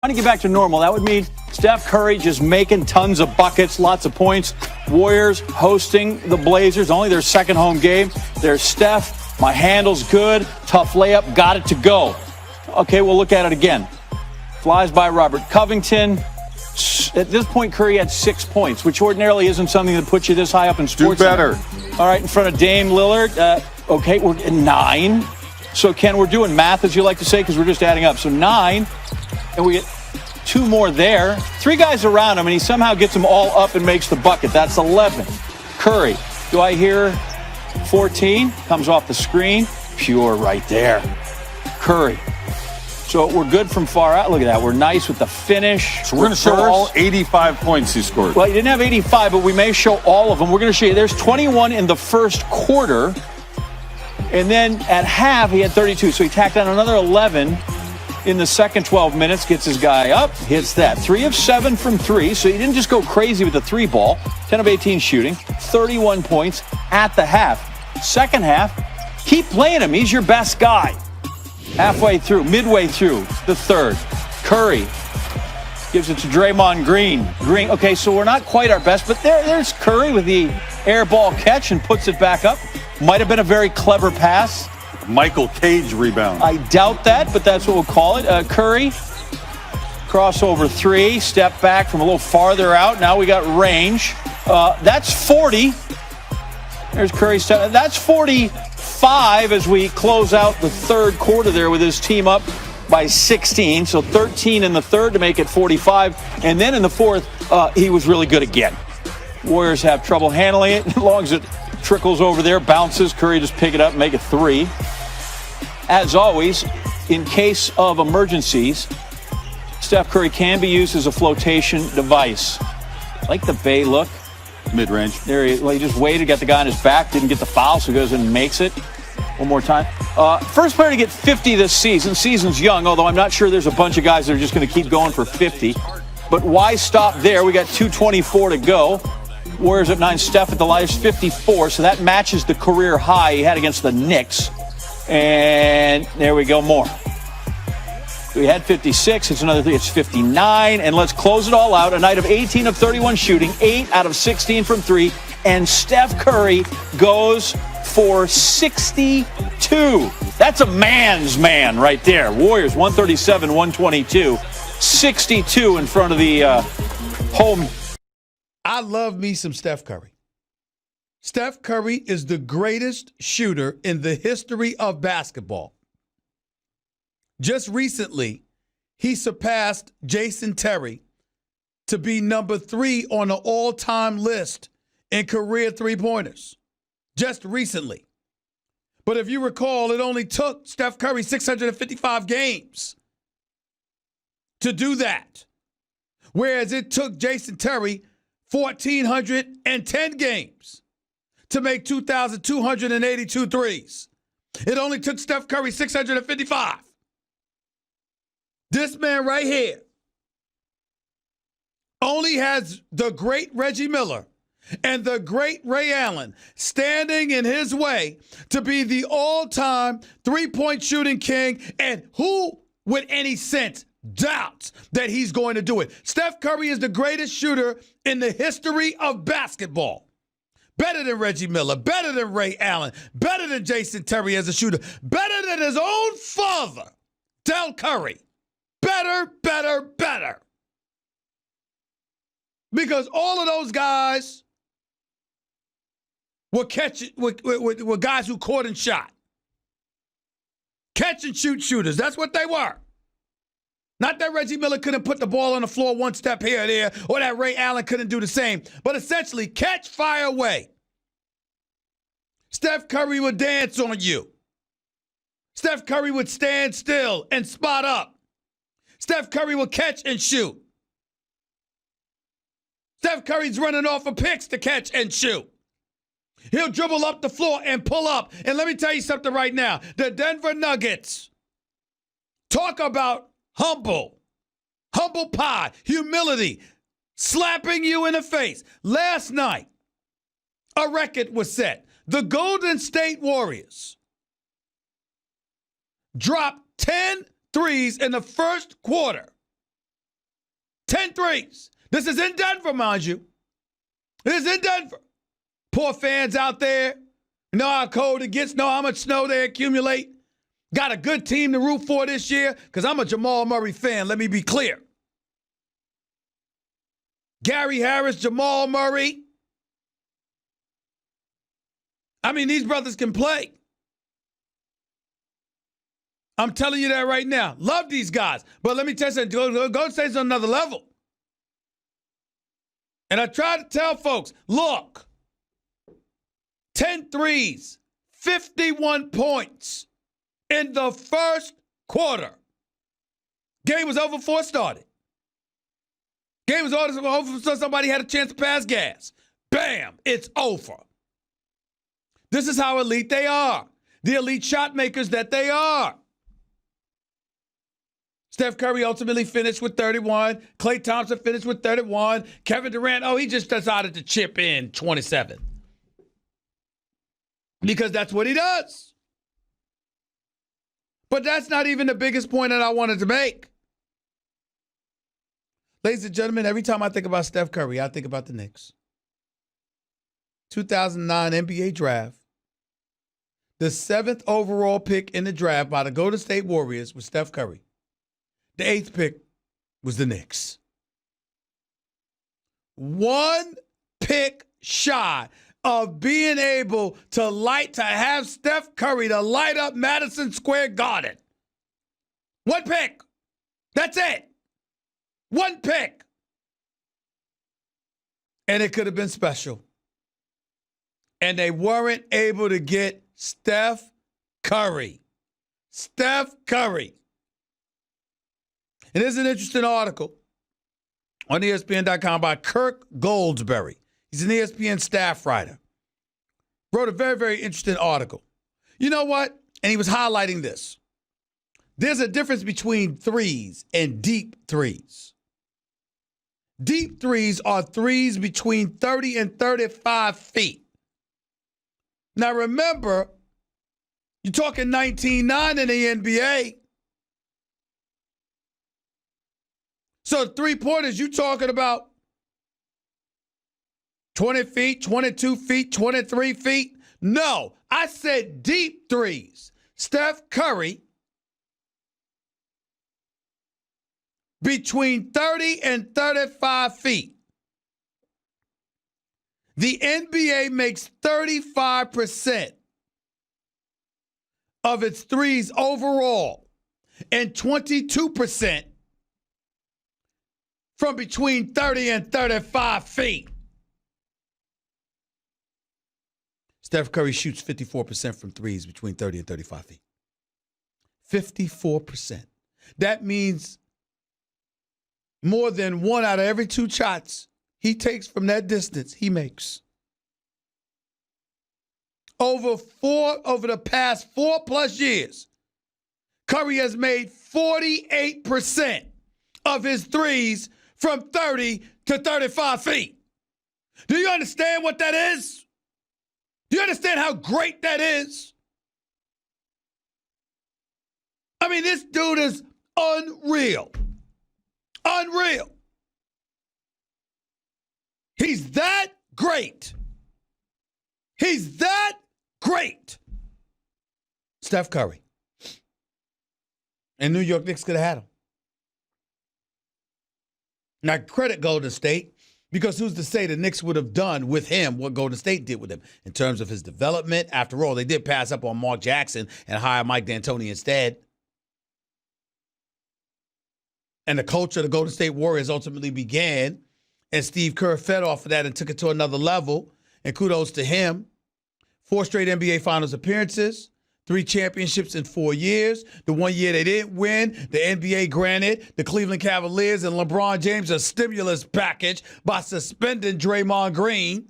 Trying to get back to normal, that would mean Steph Curry just making tons of buckets, lots of points. Warriors hosting the Blazers, only their second home game. There's Steph, my handle's good, tough layup, got it to go. Okay, we'll look at it again. Flies by Robert Covington. At this point, Curry had 6 points, which ordinarily isn't something that puts you this high up in sports. Do better. All right, in front of Dame Lillard. Okay, we're at 9. So, Ken, we're doing math, as you like to say, because we're just adding up. So 9, and we get 2 more there. 3 guys around him, and he somehow gets them all up and makes the bucket. That's 11. Curry, do I hear 14? Comes off the screen. Pure right there. Curry. So we're good from far out. Look at that. We're nice with the finish. So we're going to show all 85 points he scored. Well, he didn't have 85, but we may show all of them. We're going to show you. There's 21 in the first quarter. And then at half, he had 32. So he tacked on another 11 in the second 12 minutes. Gets his guy up, hits that. 3 of 7 from 3. So he didn't just go crazy with the 3 ball. 10 of 18 shooting. 31 points at the half. Second half, keep playing him. He's your best guy. Halfway through, midway through the third, Curry gives it to Draymond Green. Okay, so we're not quite our best, but there's Curry with the air ball catch and puts it back up. Might have been a very clever pass. Michael Cage rebound. I doubt that, but that's what we'll call it. Curry, crossover 3, step back from a little farther out. Now we got range. That's 40. There's Curry step. That's 45 as we close out the third quarter there with his team up by 16. So 13 in the third to make it 45. And then in the fourth, he was really good again. Warriors have trouble handling it. As long as it trickles over there, bounces, Curry just pick it up and make it 3. As always, in case of emergencies, Steph Curry can be used as a flotation device. Like the Bay look. Mid-range. There he just waited, got the guy on his back, didn't get the foul, so he goes in and makes it. One more time. First player to get 50 this season. Season's young, although I'm not sure there's a bunch of guys that are just going to keep going for 50. But why stop there? We got 2:24 to go. Warriors at 9, Steph at the lightest, 54. So that matches the career high he had against the Knicks. And there we go, more. We had 56. It's another 3. It's 59. And let's close it all out. A night of 18 of 31 shooting, 8 out of 16 from 3. And Steph Curry goes for 62. That's a man's man right there. Warriors 137-122. 62 in front of the home. I love me some Steph Curry. Steph Curry is the greatest shooter in the history of basketball. Just recently, he surpassed Jason Terry to be number 3 on the all-time list in career three-pointers. Just recently. But if you recall, it only took Steph Curry 655 games to do that. Whereas it took Jason Terry 1,410 games to make 2,282 threes. It only took Steph Curry 655. This man right here only has the great Reggie Miller and the great Ray Allen standing in his way to be the all-time three-point shooting king, and who with any sense doubts that he's going to do it? Steph Curry is the greatest shooter in the history of basketball. Better than Reggie Miller, better than Ray Allen, better than Jason Terry as a shooter, better than his own father, Del Curry. Better, better, better. Because all of those guys were guys who caught and shot. Catch and shoot shooters. That's what they were. Not that Reggie Miller couldn't put the ball on the floor one step here or there, or that Ray Allen couldn't do the same. But essentially, catch, fire away. Steph Curry would dance on you. Steph Curry would stand still and spot up. Steph Curry will catch and shoot. Steph Curry's running off of picks to catch and shoot. He'll dribble up the floor and pull up. And let me tell you something right now. The Denver Nuggets talk about humble pie, humility, slapping you in the face. Last night, a record was set. The Golden State Warriors dropped 10 threes in the first quarter 10 threes. This is in Denver, mind you. This is in Denver. Poor fans out there. Know how cold it gets, know how much snow they accumulate. Got a good team to root for this year because I'm a Jamal Murray fan. Let me be clear. Gary Harris, Jamal Murray. I mean, these brothers can play. I'm telling you that right now. Love these guys. But let me tell you something. Golden State's on another level. And I try to tell folks, look, 10 threes, 51 points in the first quarter. Game was over before it started. Game was over so somebody had a chance to pass gas. Bam, it's over. This is how elite they are. The elite shot makers that they are. Steph Curry ultimately finished with 31. Klay Thompson finished with 31. Kevin Durant, he just decided to chip in 27. Because that's what he does. But that's not even the biggest point that I wanted to make. Ladies and gentlemen, every time I think about Steph Curry, I think about the Knicks. 2009 NBA draft. The 7th overall pick in the draft by the Golden State Warriors was Steph Curry. The 8th pick was the Knicks. 1 pick shy of being able to have Steph Curry to light up Madison Square Garden. 1 pick. That's it. 1 pick. And it could have been special. And they weren't able to get Steph Curry. Steph Curry. And there's an interesting article on ESPN.com by Kirk Goldsberry. He's an ESPN staff writer. Wrote a very, very interesting article. You know what? And he was highlighting this. There's a difference between threes and deep threes. Deep threes are threes between 30 and 35 feet. Now remember, you're talking 19-9 in the NBA. So 3-pointers, you talking about 20 feet, 22 feet, 23 feet? No, I said deep threes. Steph Curry, between 30 and 35 feet. The NBA makes 35% of its threes overall and 22% from between 30 and 35 feet. Steph Curry shoots 54% from threes between 30 and 35 feet. 54%. That means more than 1 out of every 2 shots he takes from that distance, he makes. Over the past 4+ years, Curry has made 48% of his threes from 30 to 35 feet. Do you understand what that is? Do you understand how great that is? I mean, this dude is unreal. Unreal. He's that great. He's that great. Steph Curry. And New York Knicks could have had him. Now, credit Golden State, because who's to say the Knicks would have done with him what Golden State did with him in terms of his development? After all, they did pass up on Mark Jackson and hire Mike D'Antoni instead. And the culture of the Golden State Warriors ultimately began, and Steve Kerr fed off of that and took it to another level. And kudos to him. 4 straight NBA Finals appearances, 3 championships in 4 years. The 1 year they didn't win, the NBA granted the Cleveland Cavaliers and LeBron James a stimulus package by suspending Draymond Green.